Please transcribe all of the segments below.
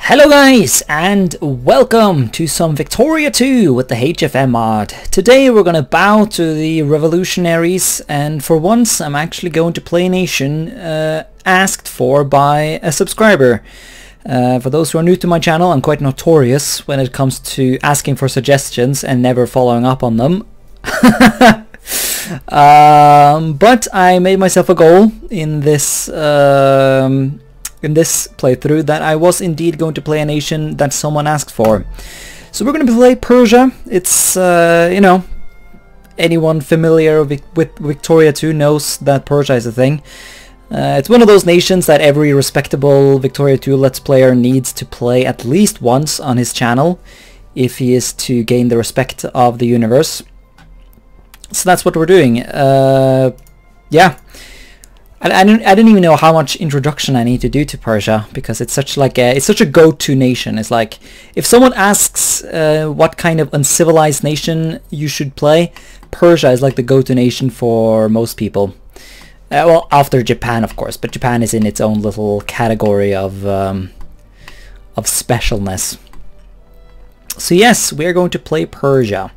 Hello guys, and welcome to some Victoria 2 with the HFM mod. Today we're gonna bow to the revolutionaries, and for once I'm actually going to play a nation asked for by a subscriber. For those who are new to my channel, I'm quite notorious when it comes to asking for suggestions and never following up on them. But I made myself a goal in this playthrough that I was indeed going to play a nation that someone asked for. So we're going to play Persia. It's, you know, anyone familiar with Victoria 2 knows that Persia is a thing. It's one of those nations that every respectable Victoria 2 Let's Player needs to play at least once on his channel if he is to gain the respect of the universe. So that's what we're doing. Yeah. I didn't even know how much introduction I need to do to Persia, because it's such a go-to nation. It's like if someone asks what kind of uncivilized nation you should play, Persia is like the go-to nation for most people. Well, after Japan, of course, but Japan is in its own little category of specialness. So yes, we are going to play Persia.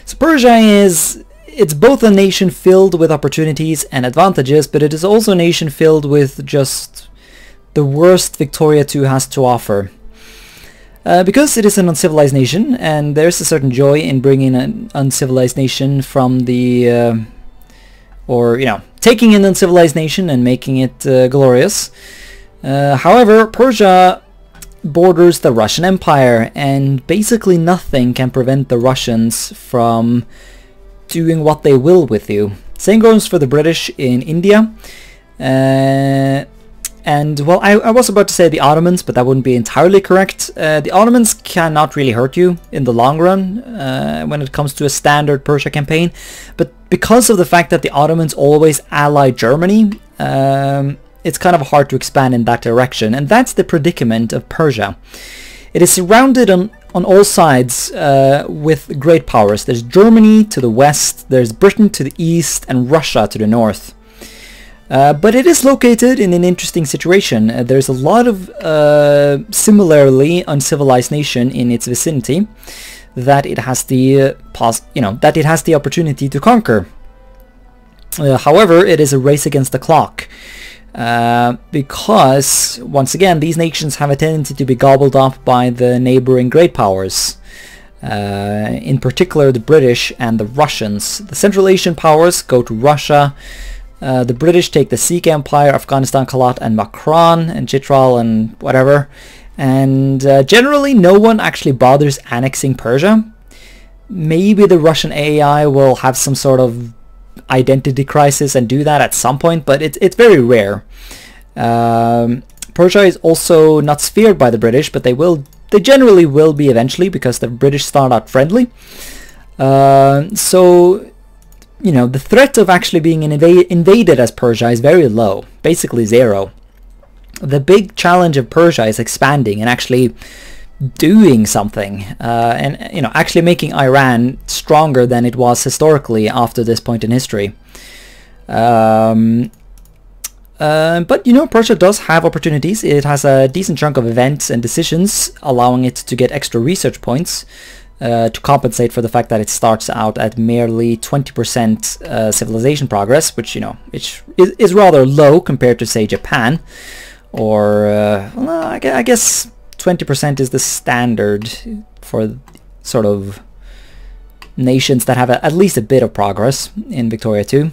So Persia it's both a nation filled with opportunities and advantages, but it is also a nation filled with just the worst Victoria 2 has to offer. Because it is an uncivilized nation, and there's a certain joy in bringing an uncivilized nation from the... or, you know, taking an uncivilized nation and making it glorious. However, Persia borders the Russian Empire, and basically nothing can prevent the Russians from doing what they will with you. Same goes for the British in India. And, well, I was about to say the Ottomans, but that wouldn't be entirely correct. The Ottomans cannot really hurt you in the long run when it comes to a standard Persia campaign. But because of the fact that the Ottomans always ally Germany, it's kind of hard to expand in that direction. And that's the predicament of Persia. It is surrounded on all sides with great powers. There's Germany to the west, there's Britain to the east, and Russia to the north. But it is located in an interesting situation. There's a lot of similarly uncivilized nation in its vicinity that it has the opportunity to conquer. However, it is a race against the clock. Because, once again, these nations have a tendency to be gobbled up by the neighboring great powers. In particular, the British and the Russians. The Central Asian powers go to Russia. The British take the Sikh Empire, Afghanistan, Kalat, and Makran, and Chitral, and whatever. And generally, no one actually bothers annexing Persia. Maybe the Russian AI will have some sort of identity crisis and do that at some point, but it's very rare. Persia is also not sphered by the British, but they generally will be eventually, because the British start out friendly. So, you know, the threat of actually being invaded as Persia is very low, basically zero. The big challenge of Persia is expanding and actually doing something, and, you know, actually making Iran stronger than it was historically after this point in history. But, you know, Persia does have opportunities. It has a decent chunk of events and decisions, allowing it to get extra research points to compensate for the fact that it starts out at merely 20% civilization progress, which, you know, is rather low compared to, say, Japan, or well, I guess 20% is the standard for sort of nations that have at least a bit of progress in Victoria 2.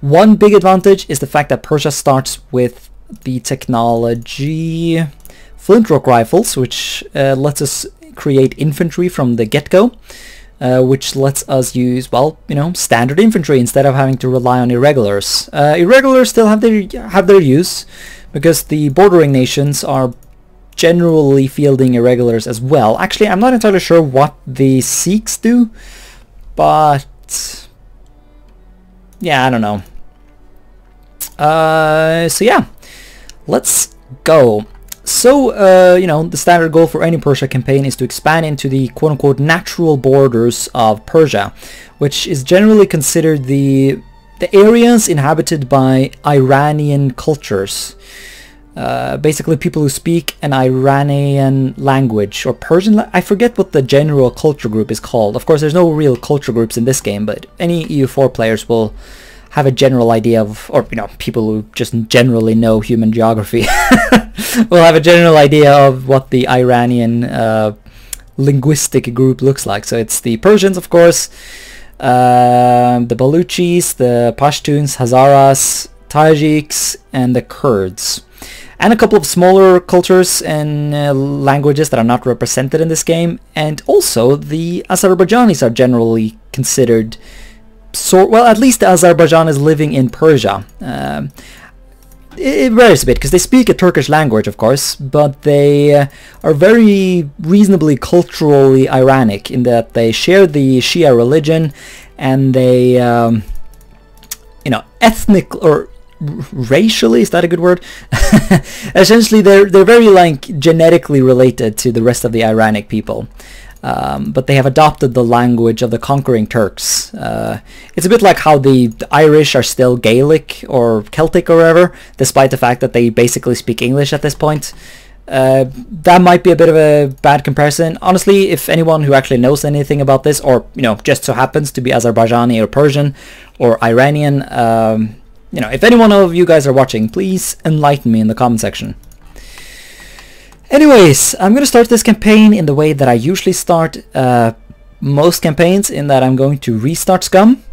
One big advantage is the fact that Persia starts with the technology flint-rock rifles, which lets us create infantry from the get-go, which lets us use, well, you know, standard infantry instead of having to rely on irregulars. Irregulars still have their use, because the bordering nations are generally fielding irregulars as well. Actually, I'm not entirely sure what the Sikhs do, but yeah, I don't know. So yeah, let's go. So, you know, the standard goal for any Persia campaign is to expand into the quote-unquote natural borders of Persia, which is generally considered the areas inhabited by Iranian cultures. basically people who speak an Iranian language, or Persian. I forget what the general culture group is called. Of course, there's no real culture groups in this game, but any EU4 players will have a general idea of, or people who just generally know human geography will have a general idea of what the Iranian linguistic group looks like. So it's the Persians, of course, the Baluchis, the Pashtuns, Hazaras, Tajiks, and the Kurds. And a couple of smaller cultures and languages that are not represented in this game. And also the Azerbaijanis are generally considered, well, at least the Azerbaijanis living in Persia. It varies a bit because they speak a Turkish language, of course, but they are very reasonably culturally Iranic in that they share the Shia religion, and they, ethnic or racially, is that a good word? Essentially, they're very like genetically related to the rest of the Iranic people. But they have adopted the language of the conquering Turks. It's a bit like how the Irish are still Gaelic or Celtic or whatever, despite the fact that they basically speak English at this point. That might be a bit of a bad comparison. Honestly, if anyone who actually knows anything about this, or just so happens to be Azerbaijani or Persian or Iranian, if any one of you guys are watching, please enlighten me in the comment section. Anyways, I'm going to start this campaign in the way that I usually start most campaigns, in that I'm going to restart Scum,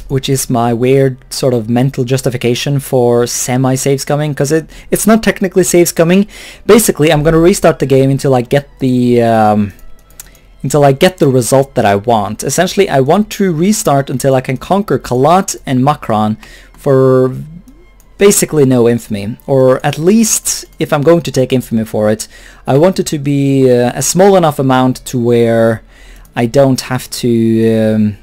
which is my weird sort of mental justification for semi-save scumming, because it's not technically save scumming. Basically, I'm going to restart the game until I get the result that I want. Essentially, I want to restart until I can conquer Kalat and Makran for basically no infamy, or at least, if I'm going to take infamy for it, I want it to be a small enough amount to where I don't have to,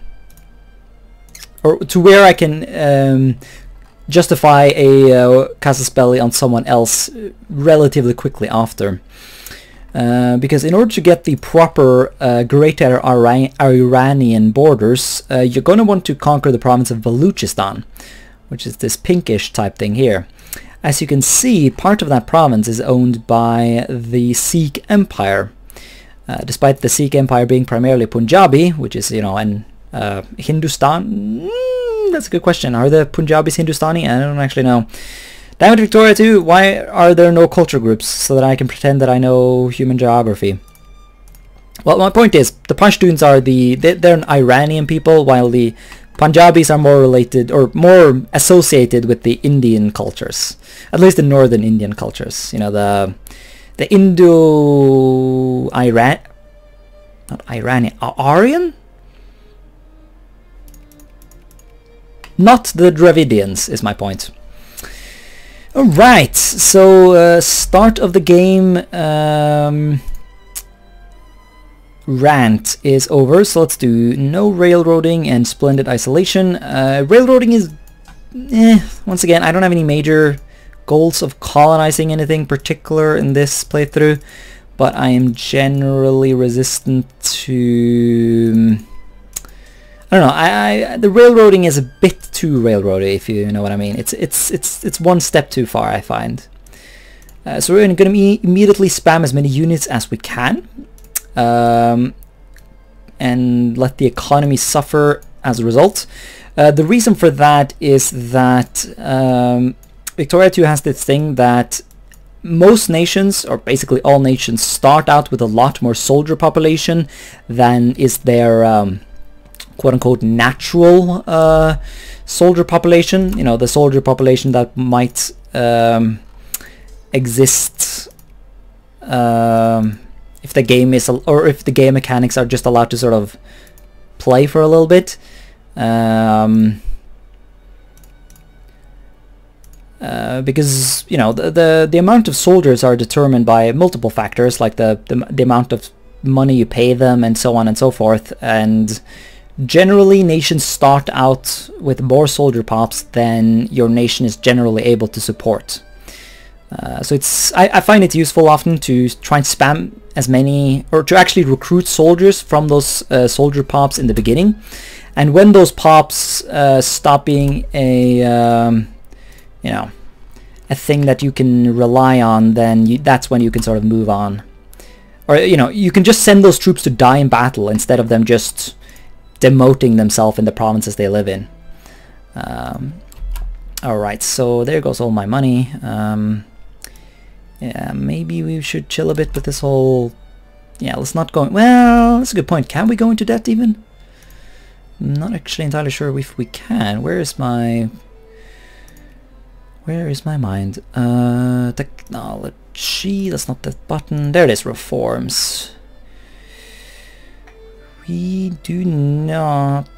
or to where I can justify a casus belli on someone else relatively quickly after. Because in order to get the proper Greater Iranian borders, you're going to want to conquer the province of Baluchistan, which is this pinkish type thing here. As you can see, part of that province is owned by the Sikh Empire. Despite the Sikh Empire being primarily Punjabi, which is, in Hindustan. That's a good question. Are the Punjabis Hindustani? I don't actually know. Damn it, Victoria 2, why are there no culture groups so that I can pretend that I know human geography? Well, my point is, the Pashtuns are they're an Iranian people, while the Punjabis are more related, or more associated with the Indian cultures, at least the northern Indian cultures. The Indo-Iran, not Iranian, Aryan? Not the Dravidians, is my point. Alright, so start of the game rant is over, so let's do no railroading and splendid isolation. Railroading is, once again, I don't have any major goals of colonizing anything particular in this playthrough, but I am generally resistant to, I don't know, the railroading is a bit too railroady, if you know what I mean. It's one step too far, I find. So we're going to immediately spam as many units as we can. And let the economy suffer as a result. The reason for that is that Victoria 2 has this thing that most nations, or basically all nations, start out with a lot more soldier population than is their quote-unquote natural soldier population. The soldier population that might exist if the game is, or if the game mechanics are just allowed to sort of play for a little bit. Because the amount of soldiers are determined by multiple factors, like the amount of money you pay them and so on and so forth, and generally nations start out with more soldier pops than your nation is generally able to support. So I find it useful often to try and spam as many, or to actually recruit soldiers from those soldier pops in the beginning, and when those pops stop being a a thing that you can rely on, then that's when you can sort of move on. Or, you know, you can just send those troops to die in battle instead of them just demoting themselves in the provinces they live in. Alright, so there goes all my money. Yeah, maybe we should chill a bit with this whole... Yeah, let's not go... Well, that's a good point. Can we go into debt even? I'm not actually entirely sure if we can. Where is my mind? Technology, that's not that button. There it is, reforms. We do not...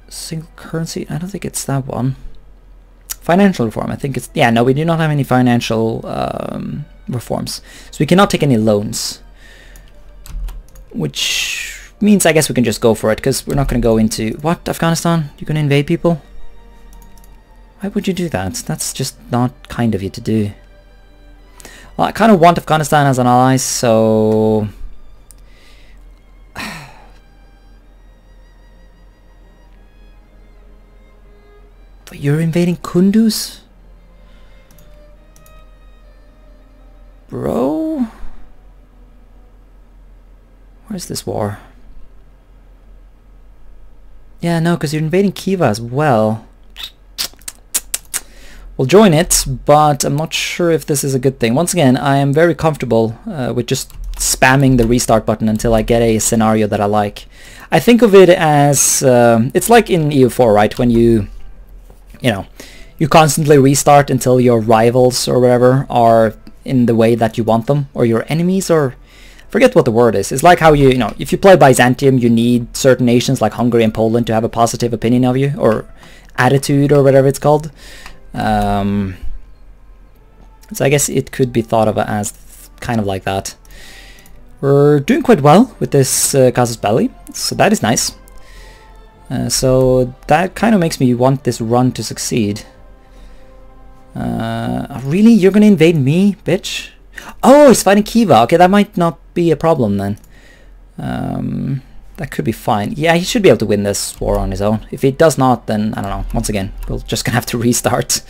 Single currency, I don't think it's that one. Financial reform, I think it's... Yeah, no, we do not have any financial reforms. So we cannot take any loans. Which means I guess we can just go for it, because we're not going to go into... What, Afghanistan? You're going to invade people? Why would you do that? That's just not kind of you to do. Well, I kind of want Afghanistan as an ally, so... But you're invading Kunduz? Bro? Where's this war? Yeah, no, because you're invading Khiva as well. We'll join it, but I'm not sure if this is a good thing. Once again, I am very comfortable with just spamming the restart button until I get a scenario that I like. I think of it as... it's like in EU4, right? When you know, you constantly restart until your rivals or whatever are in the way that you want them, or your enemies, or... Forget what the word is. It's like how you know, if you play Byzantium, you need certain nations like Hungary and Poland to have a positive opinion of you, or attitude, or whatever it's called. So I guess it could be thought of as kind of like that. We're doing quite well with this Casus Belli, so that is nice. So that kind of makes me want this run to succeed. Really? You're gonna invade me, bitch? Oh, he's fighting Khiva. Okay, that might not be a problem then. That could be fine. Yeah, he should be able to win this war on his own. If he does not, then I don't know. Once again, we're just gonna have to restart.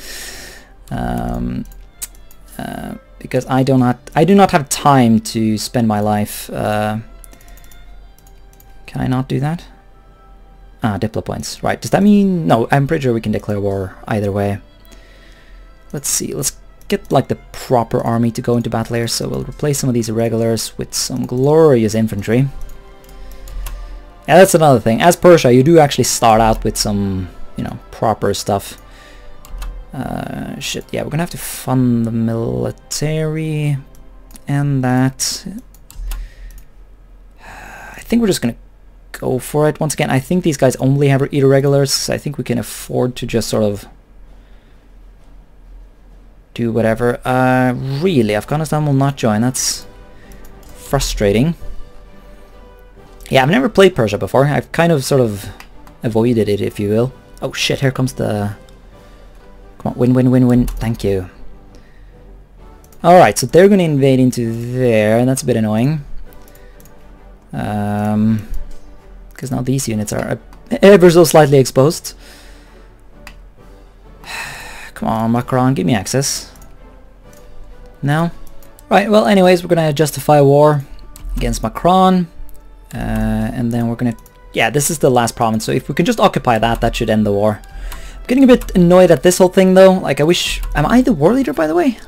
Because I do not have time to spend my life. Can I not do that? Ah, Diplo points. Right. Does that mean... No, I'm pretty sure we can declare war either way. Let's see. Let's get like the proper army to go into battle here. So we'll replace some of these irregulars with some glorious infantry. Yeah, that's another thing. As Persia, you do actually start out with some, you know, proper stuff. Shit, yeah, we're gonna have to fund the military and that. I think we're just gonna go for it. Once again, I think these guys only have irregulars, so I think we can afford to just sort of do whatever. Really, Afghanistan will not join. That's frustrating. Yeah, I've never played Persia before. I've kind of sort of avoided it, if you will. Oh shit, here comes the... Come on, win, win, win, win. Thank you. Alright, so they're going to invade into there, and that's a bit annoying. Because now these units are ever so slightly exposed. Come on, Macron, give me access. No? Right, well, anyways, we're going to justify war against Macron. And then we're going to... Yeah, this is the last province, so if we can just occupy that, that should end the war. I'm getting a bit annoyed at this whole thing, though. Like, I wish... Am I the war leader, by the way?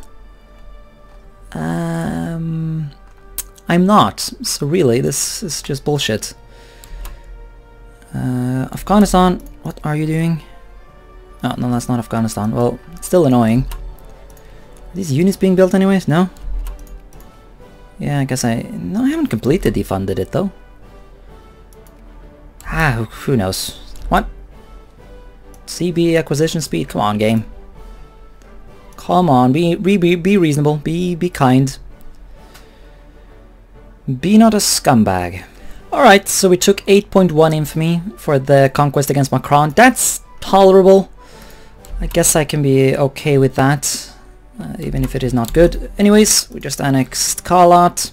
I'm not. So really, this is just bullshit. Afghanistan, what are you doing? Oh, no, that's not Afghanistan. Well, it's still annoying. Are these units being built anyways? No? Yeah, I guess No, I haven't completely defunded it, though. Ah, who knows? What? CB acquisition speed? Come on, game. Come on, be reasonable. Be kind. Be not a scumbag. Alright, so we took 8.1 infamy for the conquest against Macron. That's tolerable. I guess I can be okay with that, even if it is not good. Anyways, we just annexed Kalat.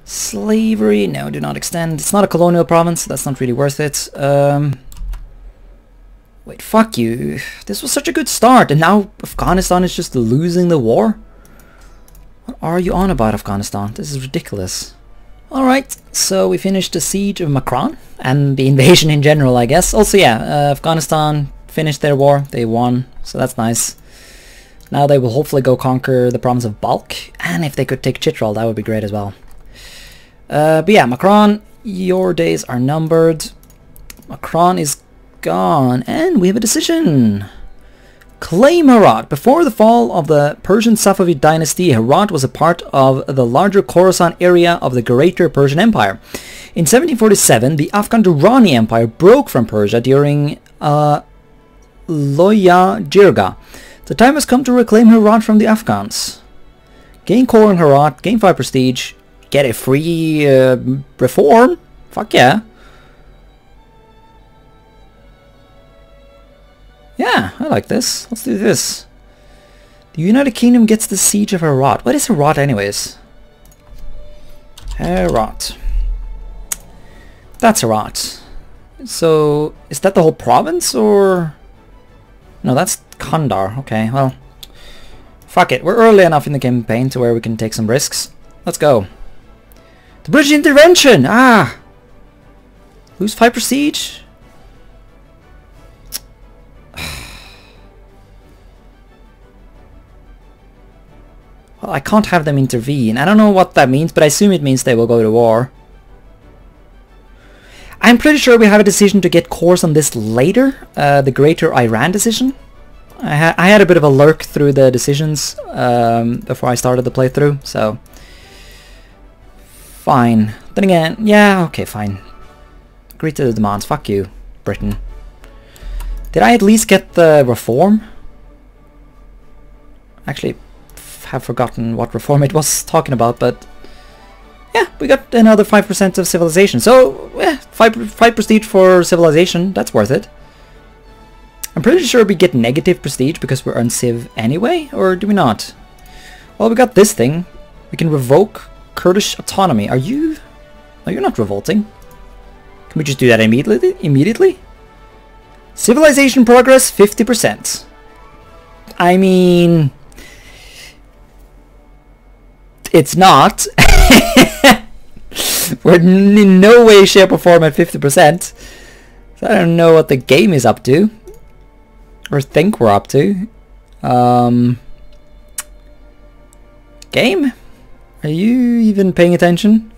Slavery, no, do not extend. It's not a colonial province, so that's not really worth it. Wait, fuck you. This was such a good start, and now Afghanistan is just losing the war? What are you on about, Afghanistan? This is ridiculous. Alright, so we finished the siege of Macron, and the invasion in general, I guess. Also, yeah, Afghanistan finished their war. They won, so that's nice. Now they will hopefully go conquer the province of Balkh, and if they could take Chitral, that would be great as well. But yeah, Macron, your days are numbered. Macron is gone, and we have a decision. Claim Herat. Before the fall of the Persian Safavid dynasty, Herat was a part of the larger Khorasan area of the Greater Persian Empire. In 1747, the Afghan Durrani Empire broke from Persia during Loya Jirga. The time has come to reclaim Herat from the Afghans. Gain core in Herat, gain 5 prestige, get a free reform. Fuck yeah. Yeah, I like this. Let's do this. The United Kingdom gets the siege of Herat. What is Herat anyways? Herat. That's Herat. So, is that the whole province or... No, that's Kandar. Okay, well... Fuck it. We're early enough in the campaign to where we can take some risks. Let's go. The British intervention! Ah! Lose 5 prestige? Well, I can't have them intervene. I don't know what that means, but I assume it means they will go to war. I'm pretty sure we have a decision to get cores on this later. The Greater Iran decision. I had a bit of a lurk through the decisions before I started the playthrough, so... Fine. Then again, yeah, okay, fine. Agree to the demands. Fuck you, Britain. Did I at least get the reform? Actually... have forgotten what reform it was talking about, but yeah, we got another 5% of civilization. So, yeah, 5 prestige for civilization, that's worth it. I'm pretty sure we get negative prestige because we're unciv anyway, or do we not? Well, we got this thing. We can revoke Kurdish autonomy. Are you... No, you're not revolting. Can we just do that immediately? Civilization progress, 50%. I mean... It's not. We're in no way, shape or form at 50%. So I don't know what the game is up to. Or think we're up to. Game? Are you even paying attention?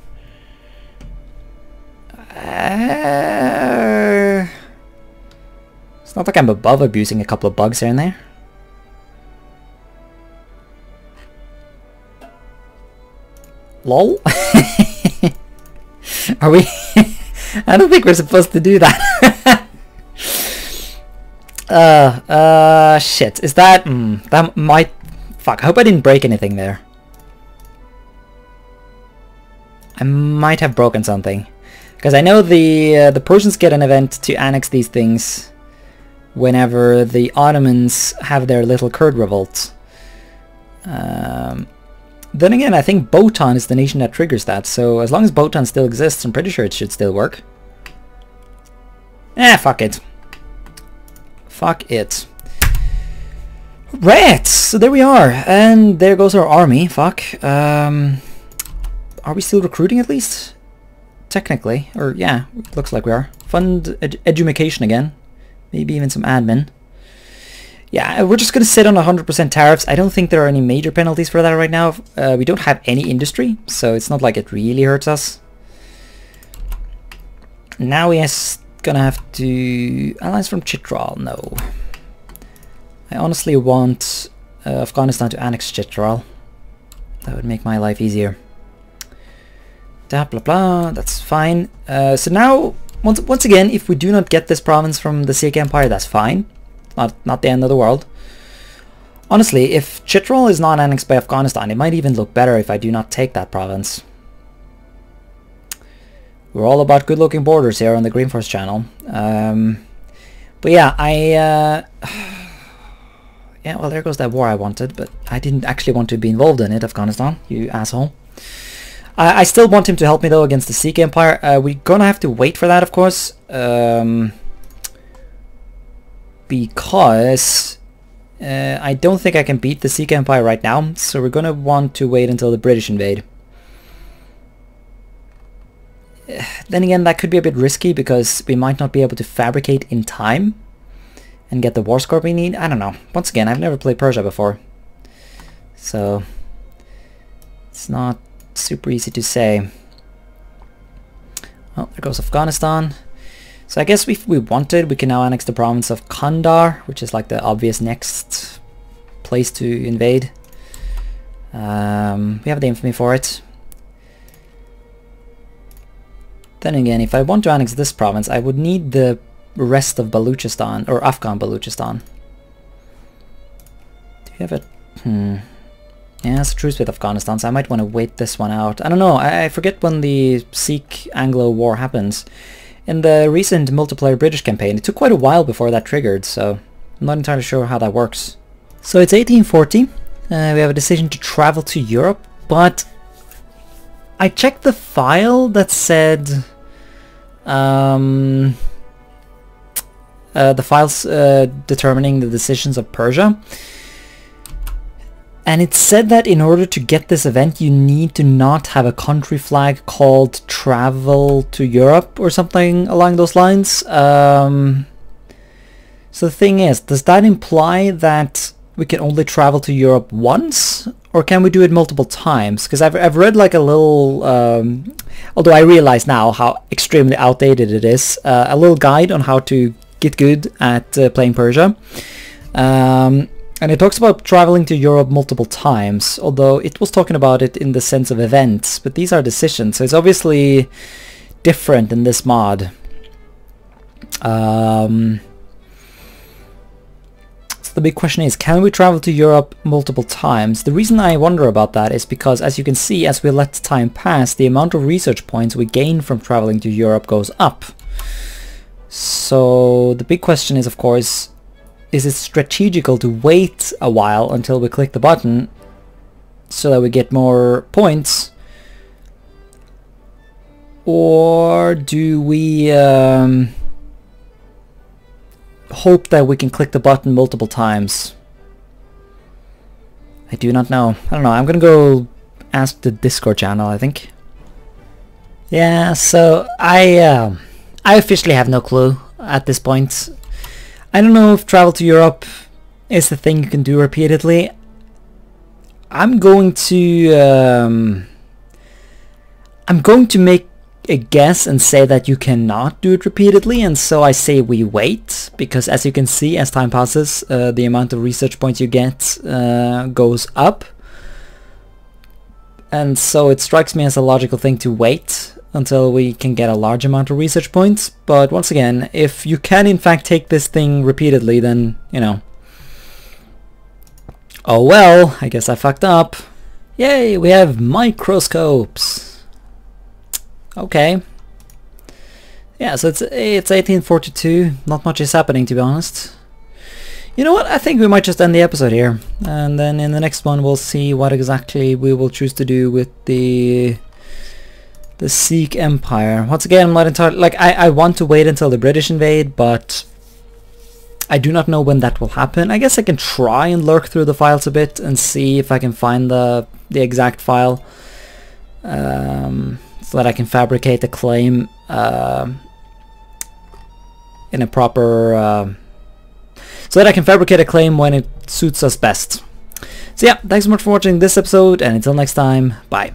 It's not like I'm above abusing a couple of bugs here and there. LOL? Are we? I don't think we're supposed to do that. Shit. Is that... that might... Fuck, I hope I didn't break anything there. I might have broken something. Because I know the Persians get an event to annex these things whenever the Ottomans have their little Kurd revolt. Then again, I think Bhutan is the nation that triggers that, so as long as Bhutan still exists, I'm pretty sure it should still work. Fuck it. Fuck it. Right, so there we are, and there goes our army, fuck. Are we still recruiting at least? Technically, or yeah, looks like we are. Fund education again, maybe even some admin. Yeah, we're just going to sit on 100% tariffs. I don't think there are any major penalties for that right now. We don't have any industry, so it's not like it really hurts us. Now we're gonna have to... Allies from Chitral, no. I honestly want Afghanistan to annex Chitral. That would make my life easier. Blah blah blah, that's fine. So now, once again, if we do not get this province from the Sikh Empire, that's fine. Not the end of the world. Honestly, if Chitral is not annexed by Afghanistan, it might even look better if I do not take that province. We're all about good-looking borders here on the GreenFors channel. But yeah, yeah, well, there goes that war I wanted, but I didn't actually want to be involved in it, Afghanistan, you asshole. I still want him to help me, though, against the Sikh Empire. We're gonna have to wait for that, of course. because I don't think I can beat the Sikh Empire right now, so we're gonna want to wait until the British invade. Then again, that could be a bit risky because we might not be able to fabricate in time and get the war score we need. I don't know. Once again, I've never played Persia before, so it's not super easy to say. Well, there goes Afghanistan. So I guess if we wanted, we can now annex the province of Kandahar, which is like the obvious next place to invade. We have the infamy for it. Then again, if I want to annex this province, I would need the rest of Baluchistan, or Afghan Baluchistan. Do you have a... Yeah, it's a truce with Afghanistan, so I might want to wait this one out. I don't know, I forget when the Sikh-Anglo war happens. In the recent multiplayer British campaign, it took quite a while before that triggered, so I'm not entirely sure how that works. So it's 1840, we have a decision to travel to Europe, but I checked the file that said the files determining the decisions of Persia, and it said that in order to get this event you need to not have a country flag called Travel to Europe or something along those lines. So the thing is, does that imply that we can only travel to Europe once, or can we do it multiple times? Because I've read like a little, although I realize now how extremely outdated it is, a little guide on how to get good at playing Persia. And it talks about traveling to Europe multiple times, although it was talking about it in the sense of events, but these are decisions, so it's obviously different in this mod. So the big question is, can we travel to Europe multiple times? The reason I wonder about that is because, as you can see, as we let time pass, the amount of research points we gain from traveling to Europe goes up. So the big question is, of course, is it strategical to wait a while until we click the button so that we get more points? Or do we hope that we can click the button multiple times? I do not know. I don't know. I'm gonna go ask the Discord channel, I think. Yeah, so I officially have no clue at this point. I don't know if travel to Europe is the thing you can do repeatedly. I'm going to make a guess and say that you cannot do it repeatedly, and so I say we wait, because as you can see, as time passes, the amount of research points you get goes up, and so it strikes me as a logical thing to wait until we can get a large amount of research points. But once again, if you can in fact take this thing repeatedly, then, you know, oh well, I guess I fucked up. Yay, we have microscopes. Okay. Yeah, so it's 1842, not much is happening, to be honest. You know what, I think we might just end the episode here, and then in the next one we'll see what exactly we will choose to do with the Sikh Empire. Once again, I'm not entirely, like, I want to wait until the British invade, but I do not know when that will happen. I guess I can try and lurk through the files a bit and see if I can find the exact file, so that I can fabricate a claim in a proper, so that I can fabricate a claim when it suits us best. So yeah, thanks so much for watching this episode, and until next time, bye.